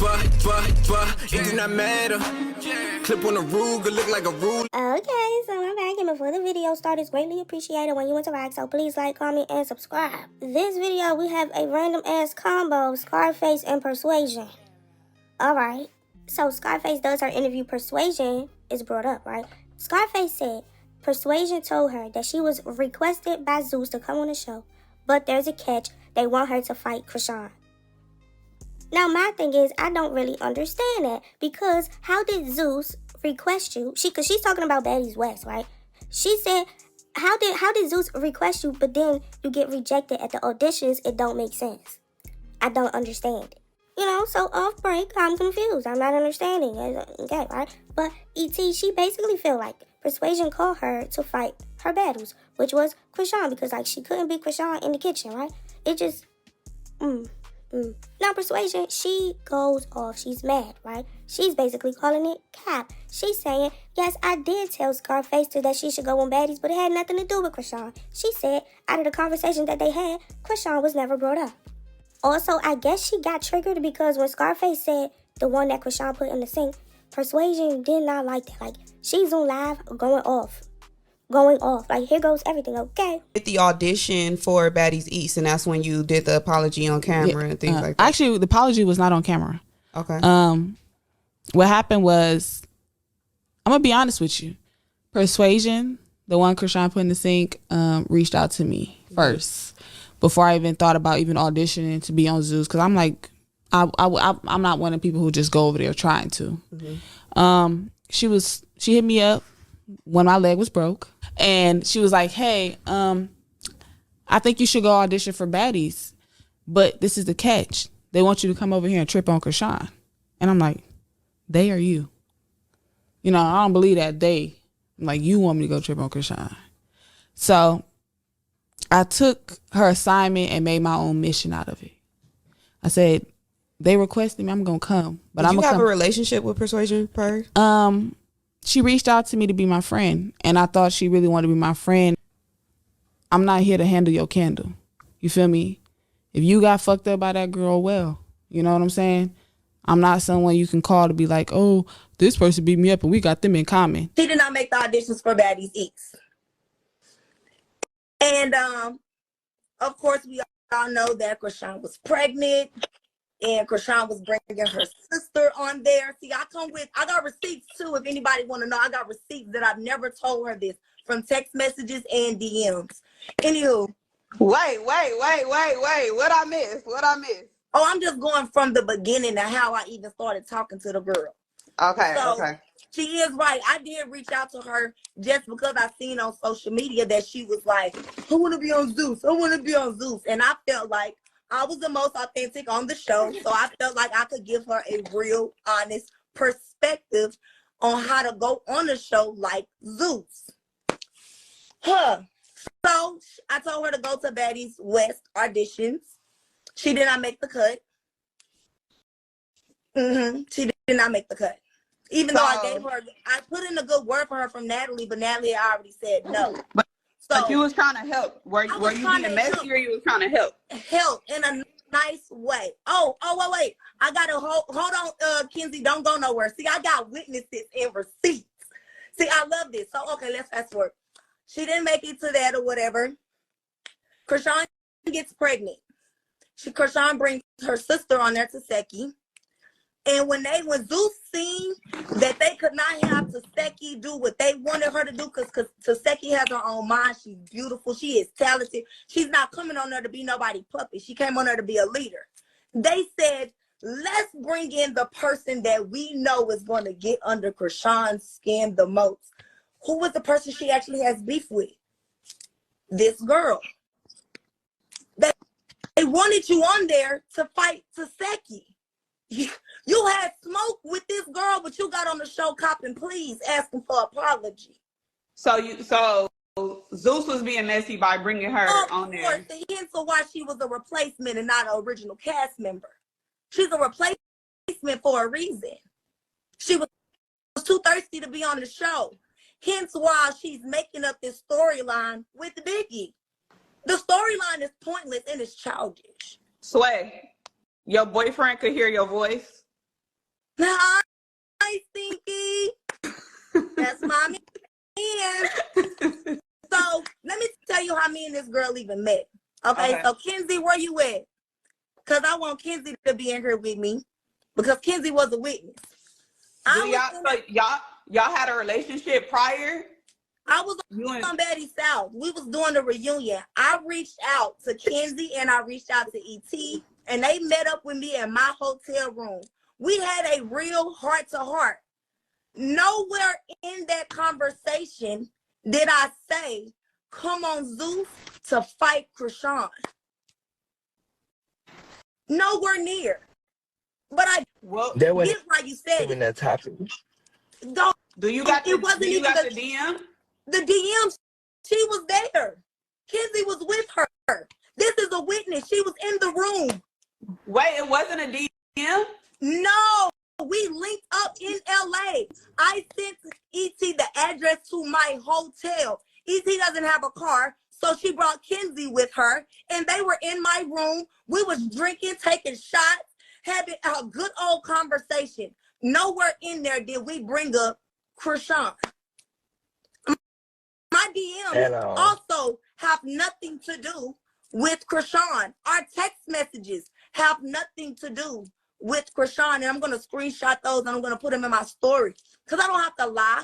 it do not matter. Clip on the Ruger, look like a rule. Okay, so I'm back, and before the video starts, it's greatly appreciated when you interact, so please like, comment, and subscribe. This video, we have a random-ass combo of Scarface and Persuasion. Alright, so Scarface does her interview. Persuasion is brought up, right? Scarface said Persuasion told her that she was requested by Zeus to come on the show, but there's a catch. They want her to fight Chrisean. Now, my thing is, I don't really understand that, because how did Zeus request you? Because she's talking about Baddies West, right? She said, how did Zeus request you, but then you get rejected at the auditions? It don't make sense. I don't understand it. You know, so off break, I'm confused. I'm not understanding. Okay, right? But E.T., she basically feel like Persuasion called her to fight her battles, which was Chrisean, because, like, she couldn't beat Chrisean in the kitchen, right? It just, Now, Persuasion, she goes off. She's mad, right? She's basically calling it cap. She's saying, yes, I did tell Scarface that she should go on Baddies, but it had nothing to do with Chrisean. She said, out of the conversation that they had, Chrisean was never brought up. Also, I guess she got triggered because when Scarface said the one that Chrisean put in the sink, Persuasion did not like that. Like, she's on live going off. Like, here goes everything, okay? Did the audition for Baddies East, and that's when you did the apology on camera and things like that? Actually, the apology was not on camera. Okay. What happened was, I'm going to be honest with you. Persuasion, the one Chrisean put in the sink, reached out to me first before I even thought about even auditioning to be on Zeus, because I'm like, I'm not one of the people who just go over there trying to. She hit me up when my leg was broke, and she was like, hey, I think you should go audition for Baddies, but this is the catch. They want you to come over here and trip on Chrisean. And I'm like, they or you? You know, I don't believe that they. I'm like, you want me to go trip on Chrisean. So I took her assignment and made my own mission out of it. I said, they requested me, I'm going to come. But Did you have a relationship with Persuasion prior? She reached out to me to be my friend, and I thought she really wanted to be my friend. I'm not here to handle your candle. You feel me? If you got fucked up by that girl, well, you know what I'm saying? I'm not someone you can call to be like, oh, this person beat me up and we got them in common. She did not make the auditions for Baddies East. And, of course, we all know that Chrisean was pregnant. And Chrisean was bringing her sister on there. See, I got receipts too. If anybody want to know, I got receipts that I've never told her this from text messages and DMs. Anywho. Wait. What I missed? Oh, I'm just going from the beginning to how I even started talking to the girl. Okay. She is right. I did reach out to her just because I seen on social media that she was like, I want to be on Zeus. And I felt like I was the most authentic on the show, so I felt like I could give her a real, honest perspective on how to go on a show like Zeus. So I told her to go to Baddies West auditions. She did not make the cut. She did not make the cut. Even though I put in a good word for her from Natalie, but Natalie already said no. But you was trying to help. Were you being messy, or you was trying to help? Help in a nice way. Oh, wait. I got to hold on, Kenzie. Don't go nowhere. See, I got witnesses and receipts. See, I love this. So, okay, let's fast forward. She didn't make it to that or whatever. Chrisean gets pregnant. Chrisean brings her sister on there to Seki. And when Zeus seen that they could not have Taseki do what they wanted her to do, because Taseki has her own mind, she's beautiful, she is talented. She's not coming on there to be nobody puppet. She came on there to be a leader. They said, let's bring in the person that we know is going to get under Chrisean's skin the most. Who was the person she actually has beef with? This girl. They wanted you on there to fight Taseki. You had smoke with this girl, but you got on the show copping please, asking for apology. So Zeus was being messy by bringing her on there. Of course, the hints of why she was a replacement and not an original cast member. She's a replacement for a reason. She was too thirsty to be on the show. Hence why she's making up this storyline with Biggie. The storyline is pointless and it's childish. Sway, your boyfriend could hear your voice. Hi, Stinky. That's my man. So let me tell you how me and this girl even met. Okay. So Kenzie, where you at? Because I want Kenzie to be in here with me because Kenzie was a witness. Y'all had a relationship prior? I was on Betty South. We was doing the reunion. I reached out to Kenzie and I reached out to ET, and they met up with me in my hotel room. We had a real heart-to-heart. Nowhere in that conversation did I say, come on, Zeus, to fight Chrisean. Nowhere near. But I get why you said even that topic. Do you got the DM? The DM, she was there. Kenzie was with her. This is a witness. She was in the room. Wait, it wasn't a DM? No, we linked up in LA. I sent ET the address to my hotel. ET doesn't have a car, so she brought Kenzie with her, and they were in my room. We was drinking, taking shots, having a good old conversation. Nowhere in there did we bring up Chrisean. My DMs also have nothing to do with Chrisean. Our text messages have nothing to do with Chrisean. And I'm going to screenshot those and I'm going to put them in my story because I don't have to lie.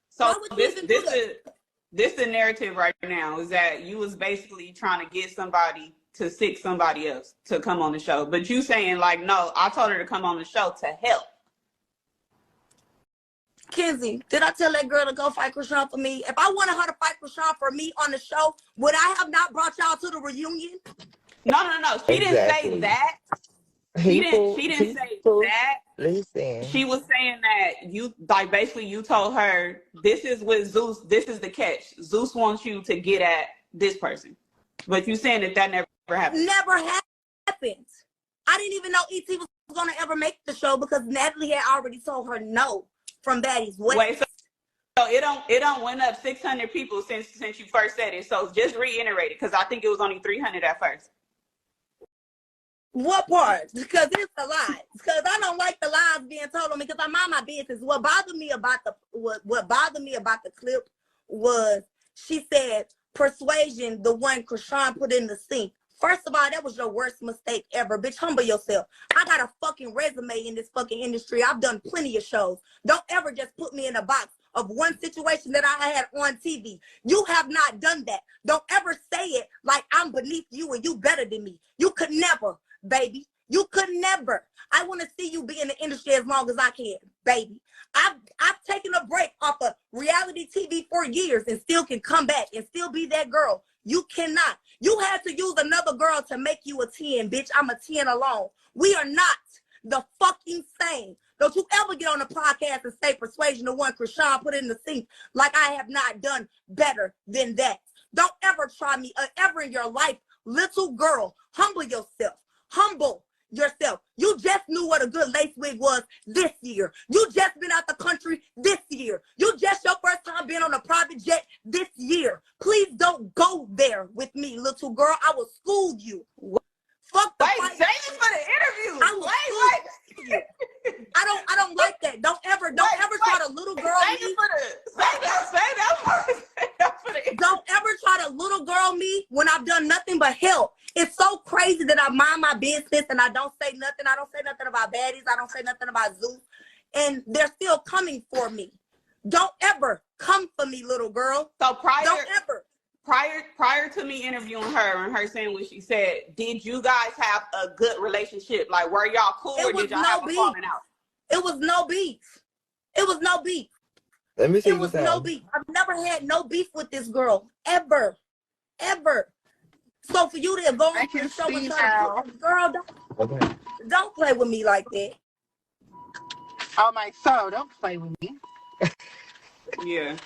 So this is the narrative right now is that you was basically trying to get somebody to sick somebody else to come on the show. But you saying like, no, I told her to come on the show to help. Kenzie, did I tell that girl to go fight Chrisean for me? If I wanted her to fight Chrisean for me on the show, would I have not brought y'all to the reunion? No. She didn't say that. She didn't say that. Listen. She was saying that you like basically you told her this is with Zeus, this is the catch. Zeus wants you to get at this person. But you saying that never happened. Never happened. I didn't even know ET was gonna ever make the show because Natalie had already told her no. From Betty's way. Wait, so it don't went up 600 people since you first said it. So just reiterate it because I think it was only 300 at first. What part? Because it's a lie. Because I don't like the lies being told on me because I mind my business. What bothered me about the clip was she said Persuasion, the one Chrisean put in the sink. First of all, that was your worst mistake ever. Bitch, humble yourself. I got a fucking resume in this fucking industry. I've done plenty of shows. Don't ever just put me in a box of one situation that I had on TV. You have not done that. Don't ever say it like I'm beneath you and you better than me. You could never, baby. You could never. I want to see you be in the industry as long as I can, baby. I've taken a break off of reality TV for years and still can come back and still be that girl. You cannot. You had to use another girl to make you a 10, bitch. I'm a 10 alone. We are not the fucking same. Don't you ever get on a podcast and say Persuasion, the one Chrisean put in the sink like I have not done better than that. Don't ever try me ever in your life. Little girl, humble yourself. Humble yourself. You just knew what a good lace wig was this year. You just been out the country this year. You just your first time being on a private jet this year. Please don't go there with me, little girl. I will school you. Fuck the fight. Say this for the interview. I will school you. I don't like that. Don't ever try to little girl me. Don't ever try to little girl me when I've done nothing but help. It's so crazy that I mind my business and I don't say nothing. I don't say nothing about baddies. I don't say nothing about Zeus. And they're still coming for me. Don't ever come for me, little girl. So don't ever. Prior to me interviewing her and her saying what she said, did you guys have a good relationship? Like, were y'all cool or did y'all have a falling out? It was no beef. It was no beef. Let me see. It was no beef. I've never had no beef with this girl. Ever. Ever. So for you to go on the show and try to girl, don't play with me like that. Oh my soul, don't play with me. Yeah.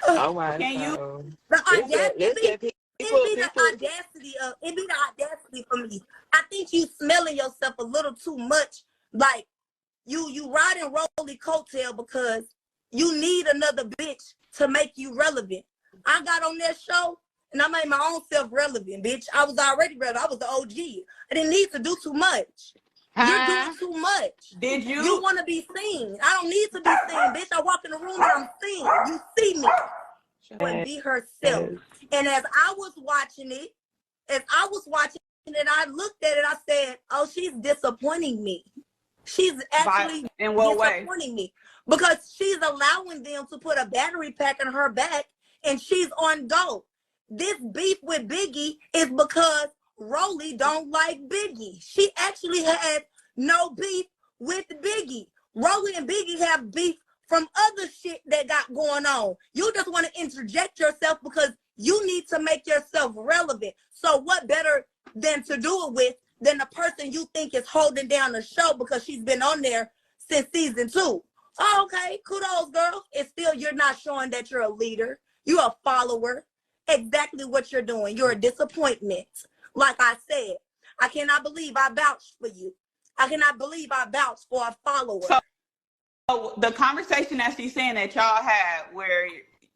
Oh my Can you? The audacity, it be the audacity for me. I think you smelling yourself a little too much. Like you riding Rolly coattail because you need another bitch to make you relevant. I got on that show and I made my own self relevant, bitch. I was already relevant. I was the OG. I didn't need to do too much. You're doing too much. Did you? You want to be seen. I don't need to be seen, bitch. I walk in the room and I'm seen. You see me. She wouldn't be herself. And as I was watching it, I looked at it, I said, oh, she's disappointing me. She's actually disappointing me because she's allowing them to put a battery pack in her back and she's on go. This beef with Biggie is because Rolly don't like Biggie. She actually had no beef with Biggie. Rolly and Biggie have beef from other shit that got going on. You just want to interject yourself because you need to make yourself relevant. So what better than to do it with than the person you think is holding down the show because she's been on there since season 2. Oh, okay, kudos, girl. It's still, you're not showing that you're a leader. You're a follower. Exactly what you're doing. You're a disappointment. Like I said, I cannot believe I vouched for you. I cannot believe I vouched for a follower. So the conversation that she's saying that y'all had where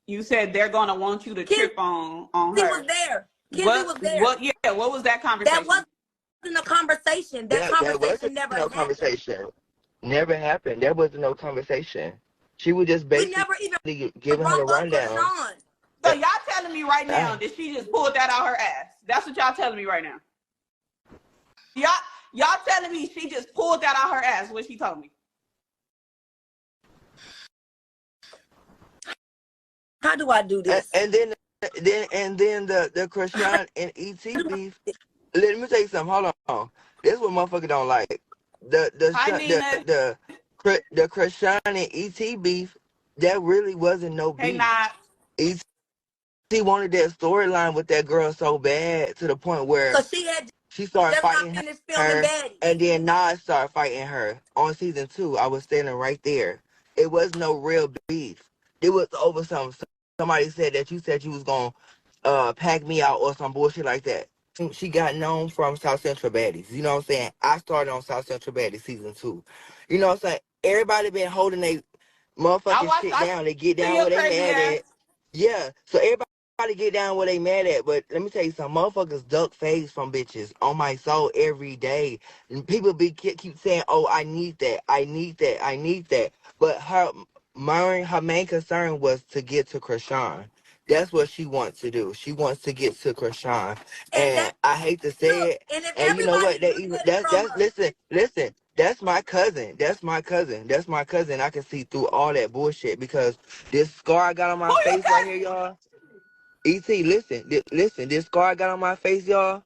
you said they're going to want you to trip on her. She was there. Kenzie was there. What was that conversation? That wasn't a conversation. That conversation never happened. Conversation. Never happened. There was no conversation. She was just basically giving her the rundown. So y'all telling me right now that she just pulled that out her ass? That's what y'all telling me right now. Y'all telling me she just pulled that out her ass? What she told me? How do I do this? And then the Chrisean and ET beef. Let me tell you something. Hold on. This is what motherfucker don't like. The Chrisean and ET beef. That really wasn't no beef. ET wanted that storyline with that girl so bad to the point where she started fighting her, and then Nas started fighting her on season 2. I was standing right there. It was no real beef. It was over somebody said that you said you was gonna pack me out or some bullshit like that. She got known from South Central Baddies. You know what I'm saying? I started on South Central Baddies season 2. You know what I'm saying? Everybody been holding their motherfucking shit down. They get down where they mad at. Yeah. So everybody get down where they mad at. But let me tell you something. Motherfuckers duck face from bitches on my soul every day. And people keep saying, oh, I need that. I need that. I need that. But her main concern was to get to Chrisean. That's what she wants to do. She wants to get to Chrisean. And I hate to say it. And you know what? Listen. That's my cousin. That's my cousin. I can see through all that bullshit because this scar I got on my face right here, y'all. E.T., listen. This scar I got on my face, y'all.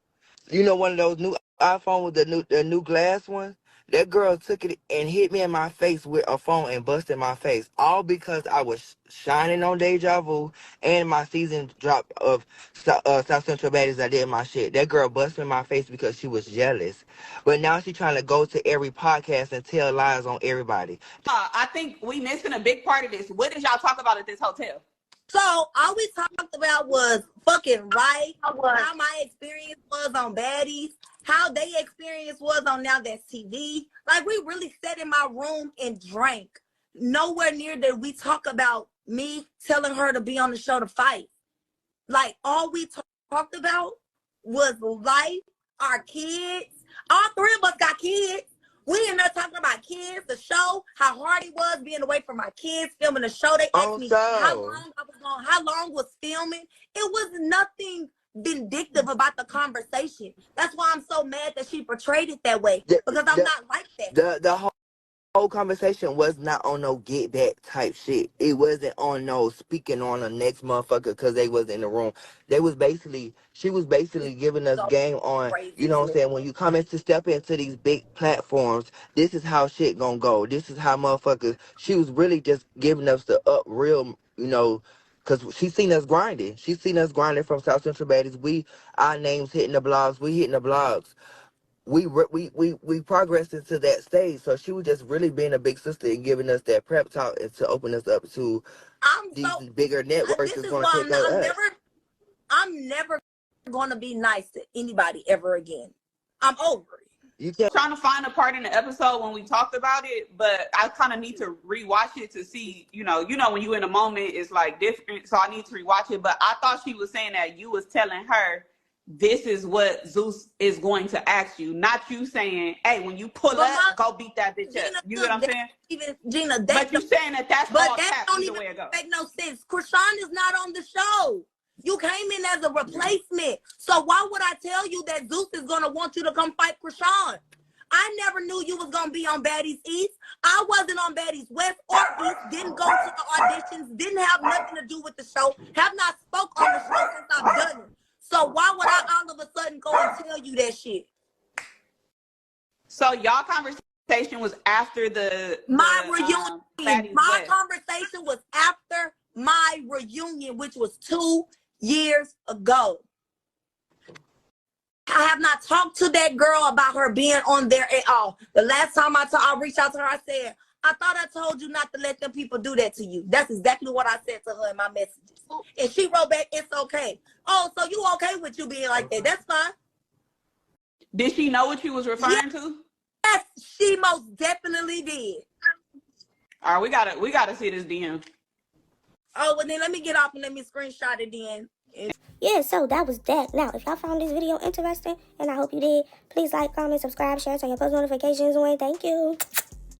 You know one of those new iPhone with the new glass one? That girl took it and hit me in my face with a phone and busted my face. All because I was shining on Deja Vu and my season drop of South Central Baddies. I did my shit. That girl busted in my face because she was jealous. But now she trying to go to every podcast and tell lies on everybody. I think we missing a big part of this. What did y'all talk about at this hotel? So all we talked about was fucking right, how my experience was on Baddies, how they experience was on Now That's TV. Like, we really sat in my room and drank. Nowhere near did we talk about me telling her to be on the show to fight. Like, all we talked about was life, our kids. All 3 of us got kids. We in there talking about kids, the show, how hard it was being away from my kids, filming the show. They asked me how long was filming. It was nothing vindictive about the conversation. That's why I'm so mad that she portrayed it that way, because I'm not like that. The whole conversation was not on no get back type shit. It wasn't on no speaking on the next motherfucker because they was in the room. She was basically giving us game on, you know what I'm saying, when you come to step into these big platforms, this is how shit gonna go. This is how motherfuckers, she was really just giving us the real, you know, because she seen us grinding. She seen us grinding from South Central Baddies. Our names hitting the blogs. We hitting the blogs. We progressed into that stage, so she was just really being a big sister and giving us that prep talk and to open us up to these bigger networks that's going to take us. I'm never going to be nice to anybody ever again. I'm over it. You kept trying to find a part in the episode when we talked about it, but I kind of need to rewatch it to see, you know, when you in a moment, it's like different. So I need to rewatch it. But I thought she was saying that you was telling her this is what Zeus is going to ask you, not you saying, hey, when you pull up, go beat that bitch up. You get what I'm saying? Gina, but you saying that's all cap either way it goes. Make no sense. Chrisean is not on the show. You came in as a replacement. So why would I tell you that Zeus is going to want you to come fight Chrisean? I never knew you was going to be on Baddies East. I wasn't on Baddies West or East. Didn't go to the auditions. Didn't have nothing to do with the show. Have not spoke on the show since I've done it. So why would I all of a sudden go and tell you that shit? So y'all conversation was after my reunion. My conversation was after my reunion, which was 2 years ago. I have not talked to that girl about her being on there at all. The last time I reached out to her, I said, I thought I told you not to let them people do that to you. That's exactly what I said to her in my messages. And she wrote back, it's okay. Oh, so you okay with you being like that? That's fine. Did she know what you was referring to? Yes, she most definitely did. All right, we gotta see this DM. Oh, well then let me get off and let me screenshot it then. Yeah, so that was that. Now, if y'all found this video interesting, and I hope you did, please like, comment, subscribe, share, turn your post notifications on. Thank you.